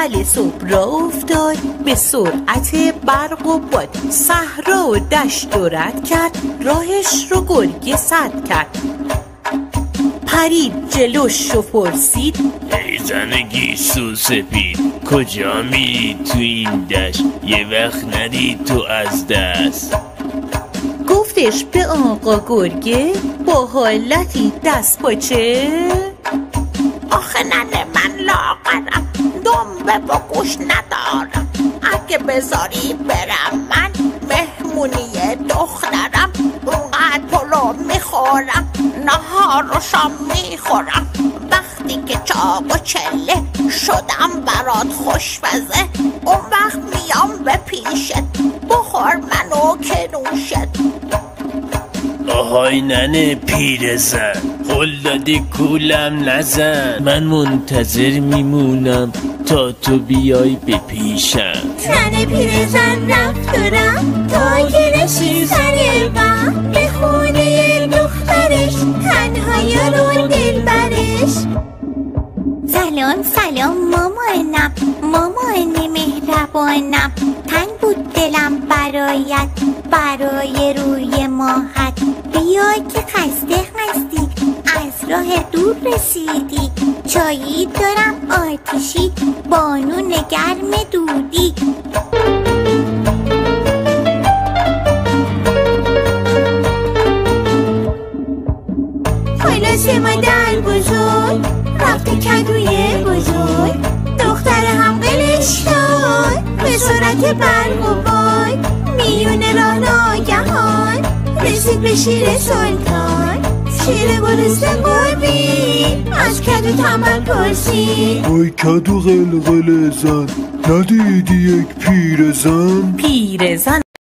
ولی صبح را افتاد، به سرعت برق و باد صحرا و دشت و رد کرد، راهش رو گرگه سد کرد. پرید جلوش و پرسید ای زن گیسو سپید، کجا میری تو این دشت؟ یه وقت ندید تو از دست. گفتش به آقا گرگه با حالتی دست پاچه آخه ننه من لاغرم، دنبه با گوش ندارم. اگه بذاری برم من مهمونی دخترم، اونقدر پلو میخورم نهار و شام میخورم. وقتی که چاق و چله شدم برات خوشمزه، اون وقت میام به پیشت بخور منو که نوشت. آهای ننه پیرزن، قول دادی کولم نزن، من منتظر میمونم تا تو بیای به پیشم. ننه پیرزن رفت و رفت تا که نشید سر غم، به خونه دخترش تنها یارو دلبرش. سلام سلام مامانم، مامان مهربانم، تنگ بود دلم برایت، برای روی ماهت. بیا که خسته هستی، از راه دور رسیدی، چایی دارم آتیشی، بانون گرم دودی. خلاص مادر بزرگ رفته کدوی بزرگ، دختر هم قلش داد به سرعت برق و باد. میونه راه ناگهان رسید به شیر سلطان، شیر گرسنه گربی از کدو تنبل پرسید وای کدو قلقل زن، ندیدی یک پیرزن؟ پیرزن